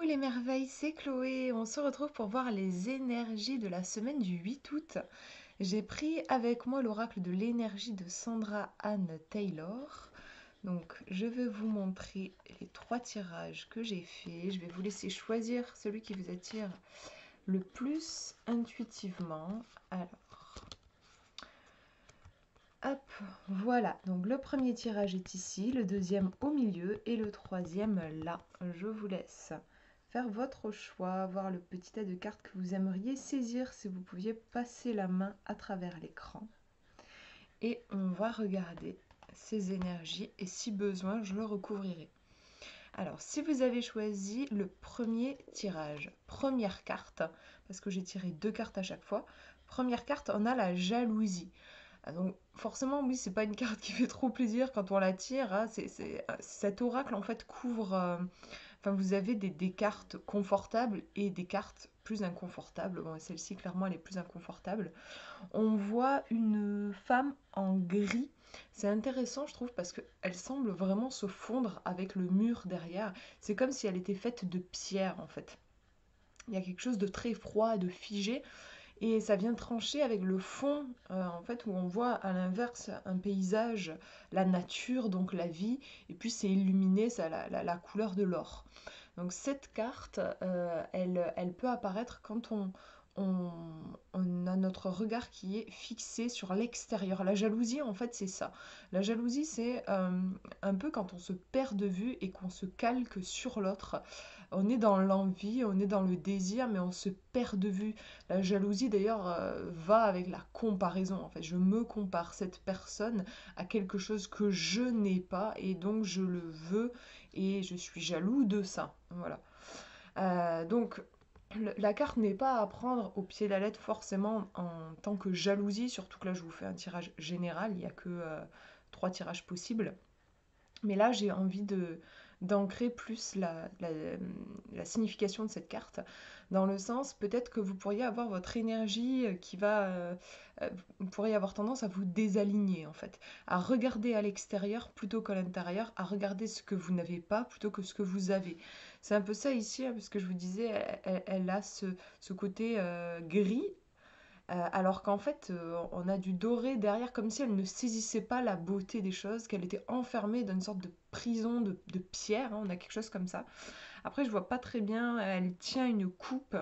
Coucou les merveilles, c'est Chloé. On se retrouve pour voir les énergies de la semaine du 8 août. J'ai pris avec moi l'oracle de l'énergie de Sandra Anne Taylor. Donc je vais vous montrer les trois tirages que j'ai faits. Je vais vous laisser choisir celui qui vous attire le plus intuitivement. Alors, hop, voilà. Donc le premier tirage est ici, le deuxième au milieu et le troisième là. Je vous laisse faire votre choix, voir le petit tas de cartes que vous aimeriez saisir si vous pouviez passer la main à travers l'écran. Et on va regarder ces énergies et si besoin, je le recouvrirai. Alors, si vous avez choisi le premier tirage, première carte, parce que j'ai tiré deux cartes à chaque fois, première carte, on a la jalousie. Ah, donc forcément, oui, c'est pas une carte qui fait trop plaisir quand on la tire, hein. Cet oracle en fait couvre. Enfin, vous avez des cartes confortables et des cartes plus inconfortables. Bon, celle-ci, clairement, elle est plus inconfortable. On voit une femme en gris. C'est intéressant, je trouve, parce qu'elle semble vraiment se fondre avec le mur derrière. C'est comme si elle était faite de pierre, en fait. Il y a quelque chose de très froid, de figé. Et ça vient trancher avec le fond, en fait, où on voit à l'inverse un paysage, la nature, donc la vie, et puis c'est illuminé, ça a la couleur de l'or. Donc cette carte, elle peut apparaître quand on, on a notre regard qui est fixé sur l'extérieur. La jalousie, en fait, c'est ça. La jalousie, c'est un peu quand on se perd de vue et qu'on se calque sur l'autre. On est dans l'envie, on est dans le désir, mais on se perd de vue. La jalousie, d'ailleurs, va avec la comparaison. En fait, je me compare cette personne à quelque chose que je n'ai pas, et donc je le veux, et je suis jaloux de ça. Voilà. Donc, la carte n'est pas à prendre au pied de la lettre forcément en tant que jalousie, surtout que là, je vous fais un tirage général, il n'y a que trois tirages possibles. Mais là, j'ai envie d'ancrer plus la signification de cette carte, dans le sens peut-être que vous pourriez avoir votre énergie qui va, vous pourriez avoir tendance à vous désaligner en fait, à regarder à l'extérieur plutôt qu'à l'intérieur, à regarder ce que vous n'avez pas plutôt que ce que vous avez. C'est un peu ça ici, hein, parce que je vous disais, elle a ce côté gris, alors qu'en fait, on a du doré derrière, comme si elle ne saisissait pas la beauté des choses, qu'elle était enfermée dans une sorte de prison de pierre, hein, on a quelque chose comme ça. Après, je vois pas très bien, elle tient une coupe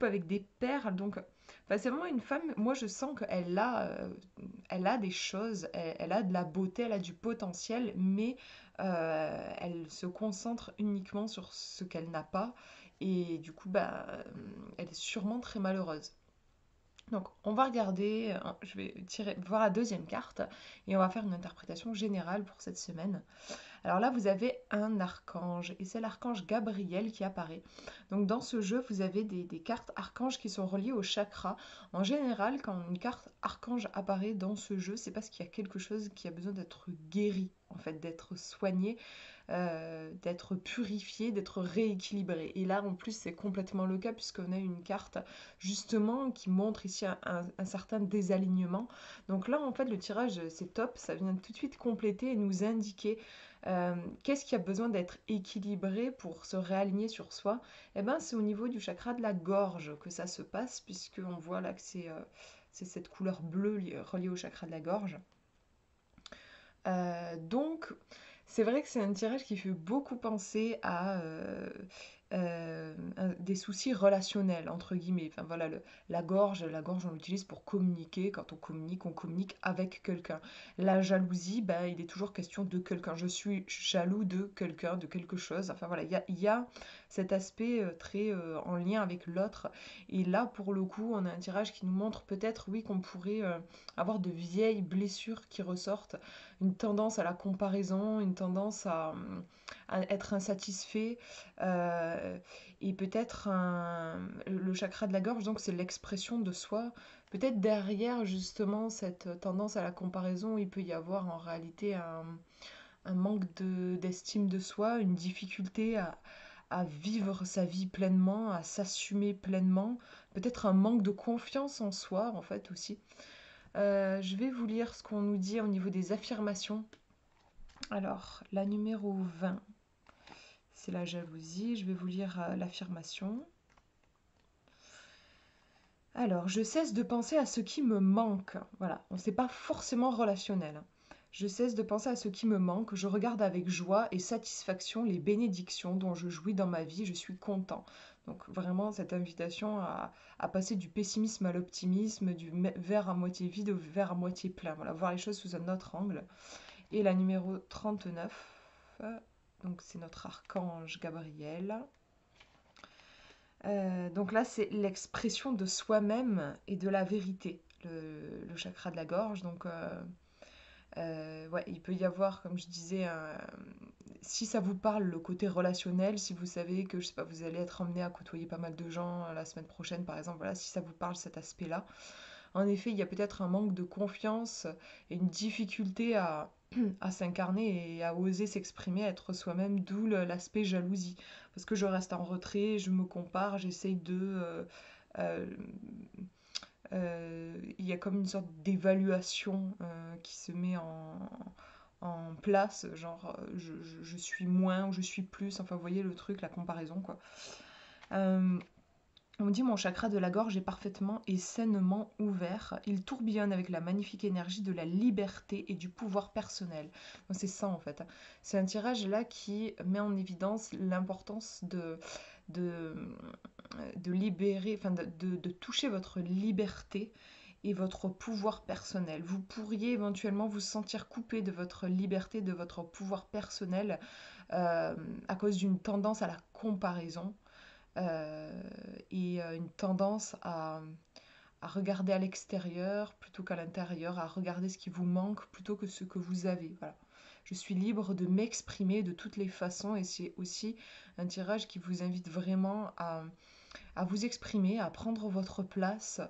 avec des perles, donc enfin, c'est vraiment une femme, moi je sens elle a des choses, elle a de la beauté, elle a du potentiel, mais elle se concentre uniquement sur ce qu'elle n'a pas, et du coup, bah, elle est sûrement très malheureuse. Donc, on va regarder, je vais voir la deuxième carte et on va faire une interprétation générale pour cette semaine. Alors là, vous avez un archange et c'est l'archange Gabriel qui apparaît. Donc, dans ce jeu, vous avez des cartes archanges qui sont reliées au chakra. En général, quand une carte archange apparaît dans ce jeu, c'est parce qu'il y a quelque chose qui a besoin d'être guéri, en fait, d'être soigné, d'être purifié, d'être rééquilibré. Et là, en plus, c'est complètement le cas puisqu'on a une carte justement qui montre ici un certain désalignement. Donc là, en fait, le tirage, c'est top. Ça vient tout de suite compléter et nous indiquer qu'est-ce qui a besoin d'être équilibré pour se réaligner sur soi. Eh ben, c'est au niveau du chakra de la gorge que ça se passe puisqu'on voit là que c'est cette couleur bleue reliée au chakra de la gorge. Donc, c'est vrai que c'est un tirage qui fait beaucoup penser à des soucis relationnels, entre guillemets. Enfin voilà, la gorge, on l'utilise pour communiquer. Quand on communique avec quelqu'un. La jalousie, ben, il est toujours question de quelqu'un. Je suis jaloux de quelqu'un, de quelque chose. Enfin voilà, il y a cet aspect très en lien avec l'autre. Et là, pour le coup, on a un tirage qui nous montre peut-être, oui, qu'on pourrait avoir de vieilles blessures qui ressortent, une tendance à la comparaison, une tendance à être insatisfait, et peut-être le chakra de la gorge, donc c'est l'expression de soi. Peut-être derrière justement cette tendance à la comparaison, il peut y avoir en réalité un manque d'estime de soi, une difficulté à vivre sa vie pleinement, à s'assumer pleinement, peut-être un manque de confiance en soi en fait aussi. Je vais vous lire ce qu'on nous dit au niveau des affirmations. Alors, la numéro 20, c'est la jalousie. Je vais vous lire l'affirmation. Alors, je cesse de penser à ce qui me manque. Voilà, c'est pas forcément relationnel. Je cesse de penser à ce qui me manque. Je regarde avec joie et satisfaction les bénédictions dont je jouis dans ma vie. Je suis content. Donc vraiment, cette invitation à passer du pessimisme à l'optimisme, du verre à moitié vide au verre à moitié plein. Voilà, voir les choses sous un autre angle. Et la numéro 39, donc c'est notre archange Gabriel. Donc là, c'est l'expression de soi-même et de la vérité, le chakra de la gorge. Donc, ouais, il peut y avoir, comme je disais, si ça vous parle, le côté relationnel, si vous savez que, je sais pas, vous allez être emmené à côtoyer pas mal de gens la semaine prochaine, par exemple, voilà, si ça vous parle cet aspect-là. En effet, il y a peut-être un manque de confiance et une difficulté à s'incarner et à oser s'exprimer, à être soi-même, d'où l'aspect jalousie. Parce que je reste en retrait, je me compare, j'essaye euh, il y a comme une sorte d'évaluation qui se met en place, genre je suis moins ou je suis plus, enfin vous voyez le truc, la comparaison quoi. Euh, on me dit mon chakra de la gorge est parfaitement et sainement ouvert. Il tourbillonne avec la magnifique énergie de la liberté et du pouvoir personnel. Donc c'est ça en fait. C'est un tirage là qui met en évidence l'importance de, de libérer, enfin de toucher votre liberté et votre pouvoir personnel. Vous pourriez éventuellement vous sentir coupé de votre liberté, de votre pouvoir personnel à cause d'une tendance à la comparaison et une tendance à regarder à l'extérieur plutôt qu'à l'intérieur, à regarder ce qui vous manque plutôt que ce que vous avez. Voilà. Je suis libre de m'exprimer de toutes les façons et c'est aussi un tirage qui vous invite vraiment à vous exprimer, à prendre votre place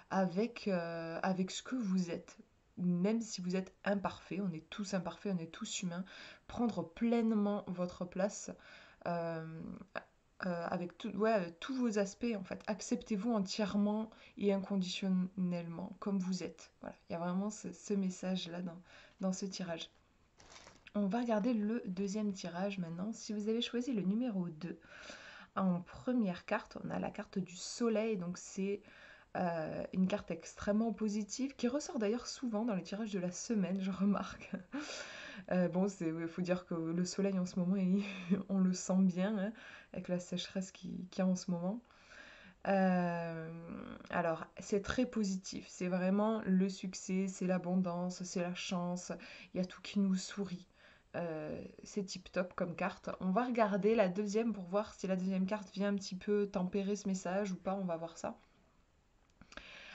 avec ce que vous êtes. Même si vous êtes imparfait, on est tous imparfaits, on est tous humains, prendre pleinement votre place euh, avec tous vos aspects en fait. Acceptez-vous entièrement et inconditionnellement comme vous êtes. Voilà, il y a vraiment ce message-là dans ce tirage. On va regarder le deuxième tirage maintenant. Si vous avez choisi le numéro 2, en première carte, on a la carte du soleil, donc c'est une carte extrêmement positive qui ressort d'ailleurs souvent dans les tirages de la semaine, je remarque. Bon, il faut dire que le soleil en ce moment, on le sent bien, hein, avec la sécheresse qu'il y a en ce moment. Alors, c'est très positif, c'est vraiment le succès, c'est l'abondance, c'est la chance, il y a tout qui nous sourit. C'est tip top comme carte. On va regarder la deuxième pour voir si la deuxième carte vient un petit peu tempérer ce message ou pas, on va voir ça.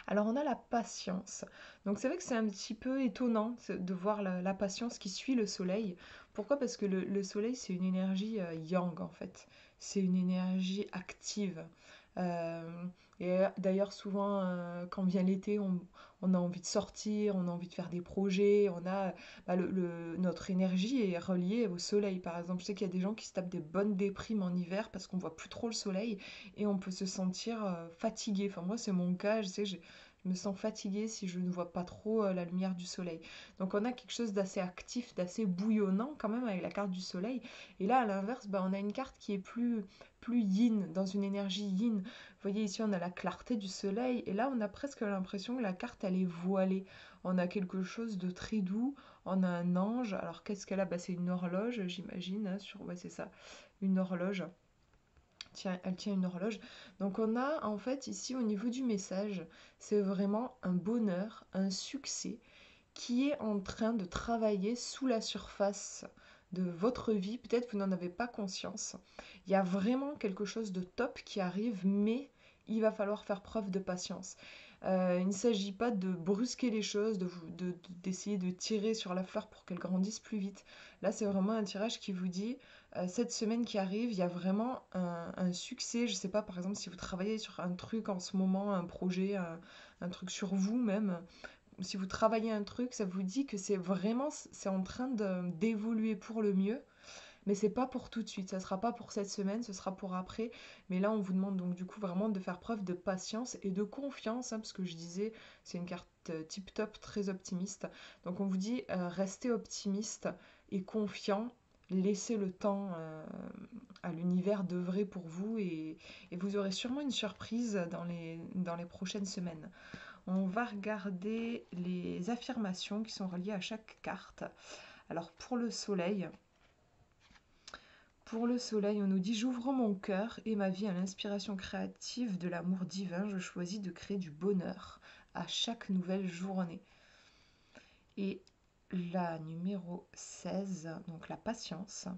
Alors on a la patience. Donc c'est vrai que c'est un petit peu étonnant de voir la patience qui suit le soleil. Pourquoi? Parce que le soleil c'est une énergie yang en fait. C'est une énergie active. Euh, et d'ailleurs souvent quand vient l'été on a envie de sortir, on a envie de faire des projets, notre énergie est reliée au soleil par exemple. Je sais qu'il y a des gens qui se tapent des bonnes déprimes en hiver parce qu'on voit plus trop le soleil et on peut se sentir fatigué. Enfin moi c'est mon cas, je sais, je me sens fatiguée si je ne vois pas trop la lumière du soleil. Donc on a quelque chose d'assez actif, d'assez bouillonnant quand même avec la carte du soleil. Et là à l'inverse, on a une carte qui est plus yin, dans une énergie yin. Vous voyez ici on a la clarté du soleil et là on a presque l'impression que la carte elle est voilée. On a quelque chose de très doux, on a un ange. Alors qu'est-ce qu'elle a? C'est une horloge j'imagine, hein, ouais c'est ça, une horloge. Elle tient une horloge. Donc on a en fait ici au niveau du message, c'est vraiment un bonheur, un succès qui est en train de travailler sous la surface de votre vie. Peut-être vous n'en avez pas conscience. Il y a vraiment quelque chose de top qui arrive, mais il va falloir faire preuve de patience. Il ne s'agit pas de brusquer les choses, d'essayer de tirer sur la fleur pour qu'elle grandisse plus vite. Là, c'est vraiment un tirage qui vous dit, cette semaine qui arrive, il y a vraiment un succès. Je ne sais pas, par exemple, si vous travaillez sur un truc en ce moment, un projet, un truc sur vous même, si vous travaillez un truc, ça vous dit que c'est en train d'évoluer pour le mieux, mais c'est pas pour tout de suite, ça sera pas pour cette semaine, ce sera pour après. Mais là, on vous demande donc du coup vraiment de faire preuve de patience et de confiance, hein, parce que je disais, c'est une carte tip top, très optimiste. Donc on vous dit, restez optimiste et confiant, laissez le temps l'univers d'œuvrer pour vous et vous aurez sûrement une surprise dans les prochaines semaines. On va regarder les affirmations qui sont reliées à chaque carte. Alors pour le soleil, on nous dit: j'ouvre mon cœur et ma vie à l'inspiration créative de l'amour divin. Je choisis de créer du bonheur à chaque nouvelle journée. Et la numéro 16, donc la patience.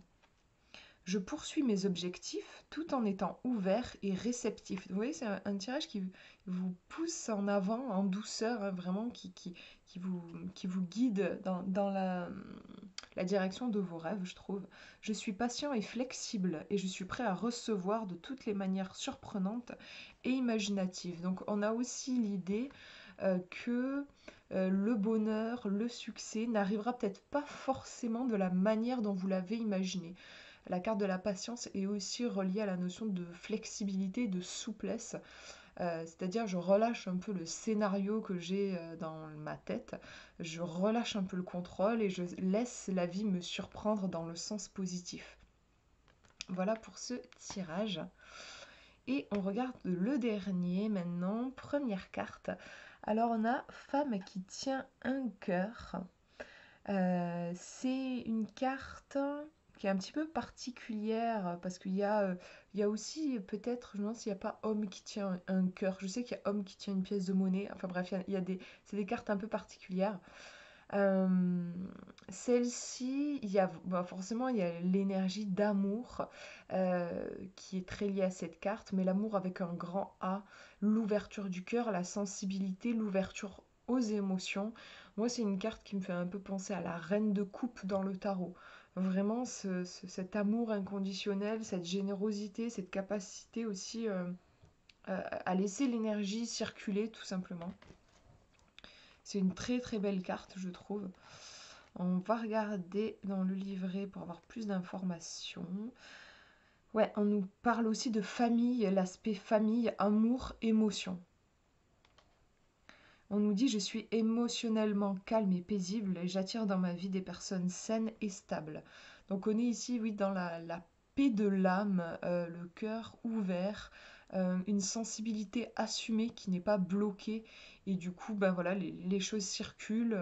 Je poursuis mes objectifs tout en étant ouvert et réceptif. Vous voyez, c'est un tirage qui vous pousse en avant, en douceur, hein, vraiment, qui vous guide dans la direction de vos rêves, je trouve. Je suis patient et flexible et je suis prêt à recevoir de toutes les manières surprenantes et imaginatives. Donc on a aussi l'idée que le bonheur, le succès n'arrivera peut-être pas forcément de la manière dont vous l'avez imaginé. La carte de la patience est aussi reliée à la notion de flexibilité, de souplesse. C'est-à-dire, je relâche un peu le scénario que j'ai dans ma tête, je relâche un peu le contrôle et je laisse la vie me surprendre dans le sens positif. Voilà pour ce tirage. Et on regarde le dernier maintenant, première carte. Alors on a femme qui tient un cœur. C'est une carte qui est un petit peu particulière parce qu'il y a aussi peut-être, je me demande s'il n'y a pas homme qui tient un cœur. Je sais qu'il y a homme qui tient une pièce de monnaie. Enfin bref, c'est des cartes un peu particulières. Euh, Celle-ci, forcément, il y a l'énergie d'amour qui est très liée à cette carte, mais l'amour avec un grand A, l'ouverture du cœur, la sensibilité, l'ouverture aux émotions. Moi, c'est une carte qui me fait un peu penser à la reine de coupe dans le tarot. Vraiment, cet amour inconditionnel, cette générosité, cette capacité aussi à laisser l'énergie circuler, tout simplement. C'est une très très belle carte, je trouve. On va regarder dans le livret pour avoir plus d'informations. Ouais, on nous parle aussi de famille, l'aspect famille, amour, émotion. On nous dit: je suis émotionnellement calme et paisible et j'attire dans ma vie des personnes saines et stables. Donc on est ici, oui, dans la paix de l'âme, le cœur ouvert, une sensibilité assumée qui n'est pas bloquée. Et du coup, ben voilà, les choses circulent.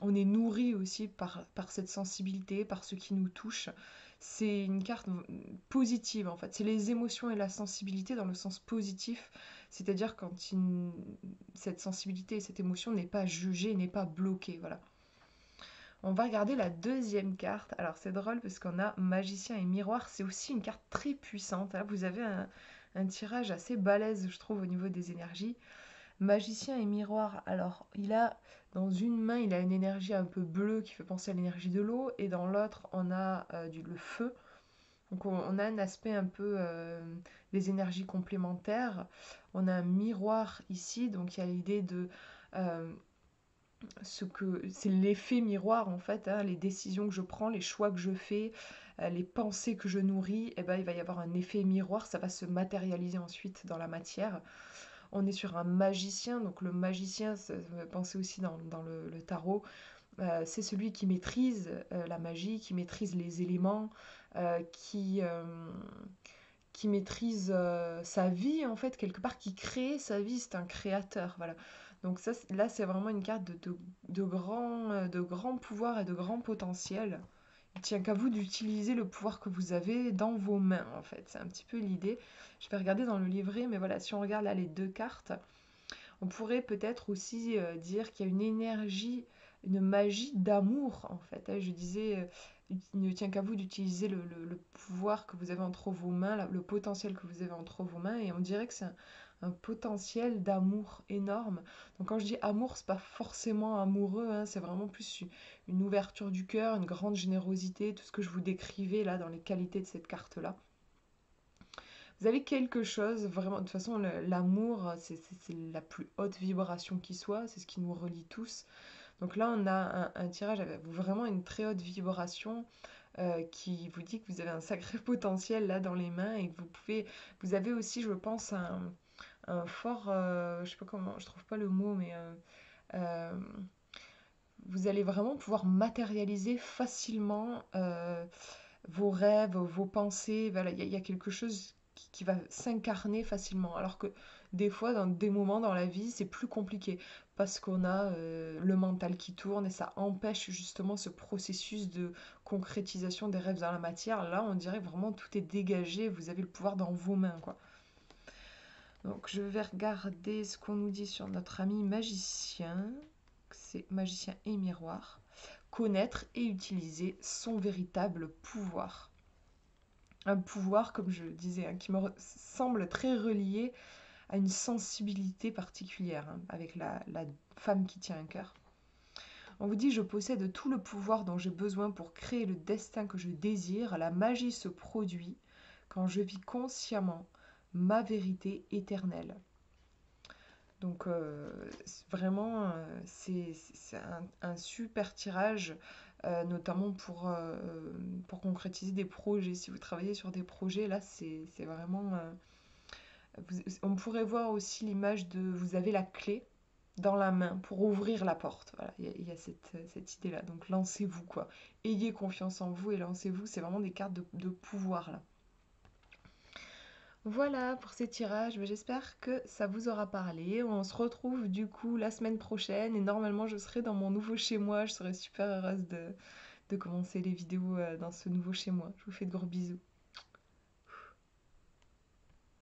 On est nourri aussi par cette sensibilité, par ce qui nous touche. C'est une carte positive en fait. C'est les émotions et la sensibilité dans le sens positif. C'est-à-dire quand cette sensibilité et cette émotion n'est pas jugée, n'est pas bloquée. Voilà. On va regarder la deuxième carte. Alors c'est drôle parce qu'on a magicien et miroir. C'est aussi une carte très puissante. Là, vous avez un tirage assez balèze, je trouve, au niveau des énergies. Magicien et miroir. Alors, dans une main, il a une énergie un peu bleue qui fait penser à l'énergie de l'eau. Et dans l'autre, on a le feu. Donc on a un aspect un peu des énergies complémentaires. On a un miroir ici, donc il y a l'idée de euh, c'est l'effet miroir en fait, hein, les décisions que je prends, les choix que je fais, les pensées que je nourris, et ben, il va y avoir un effet miroir, ça va se matérialiser ensuite dans la matière. On est sur un magicien, donc le magicien, pensez aussi dans le tarot, c'est celui qui maîtrise la magie, qui maîtrise les éléments, euh, qui, euh, qui maîtrise sa vie, en fait, quelque part, qui crée sa vie, c'est un créateur, voilà. Donc ça, là, c'est vraiment une carte de grand pouvoir et de grand potentiel. Il tient qu'à vous d'utiliser le pouvoir que vous avez dans vos mains, en fait. C'est un petit peu l'idée. Je vais regarder dans le livret, mais voilà, si on regarde là les deux cartes, on pourrait peut-être aussi dire qu'il y a une énergie, une magie d'amour en fait, hein. Je disais, il ne tient qu'à vous d'utiliser le pouvoir que vous avez entre vos mains, le potentiel que vous avez entre vos mains, et on dirait que c'est un potentiel d'amour énorme. Donc quand je dis amour, c'est pas forcément amoureux, hein, c'est vraiment plus une ouverture du cœur, une grande générosité, tout ce que je vous décrivais là dans les qualités de cette carte-là. Vous avez quelque chose, vraiment, de toute façon, l'amour, c'est la plus haute vibration qui soit, c'est ce qui nous relie tous. Donc là, on a un tirage avec vraiment une très haute vibration qui vous dit que vous avez un sacré potentiel là dans les mains et que vous avez aussi, je pense, un fort, je sais pas comment, je trouve pas le mot, mais euh, vous allez vraiment pouvoir matérialiser facilement vos rêves, vos pensées. Voilà, il y a quelque chose qui va s'incarner facilement. Alors que des fois, dans des moments dans la vie, c'est plus compliqué parce qu'on a le mental qui tourne et ça empêche justement ce processus de concrétisation des rêves dans la matière. Là, on dirait vraiment tout est dégagé, vous avez le pouvoir dans vos mains, quoi. Donc, je vais regarder ce qu'on nous dit sur notre ami magicien. C'est magicien et miroir. Connaître et utiliser son véritable pouvoir. Un pouvoir, comme je disais, hein, qui me semble très relié à une sensibilité particulière, hein, avec la femme qui tient un cœur. On vous dit, je possède tout le pouvoir dont j'ai besoin pour créer le destin que je désire. La magie se produit quand je vis consciemment ma vérité éternelle. Donc vraiment, c'est un super tirage, notamment pour concrétiser des projets. Si vous travaillez sur des projets, là, c'est vraiment... on pourrait voir aussi l'image de vous avez la clé dans la main pour ouvrir la porte. Voilà, il y a cette idée-là. Donc lancez-vous, quoi. Ayez confiance en vous et lancez-vous. C'est vraiment des cartes de pouvoir, là. Voilà pour ces tirages, mais j'espère que ça vous aura parlé. On se retrouve du coup la semaine prochaine et normalement je serai dans mon nouveau chez moi. Je serai super heureuse de commencer les vidéos dans ce nouveau chez moi. Je vous fais de gros bisous.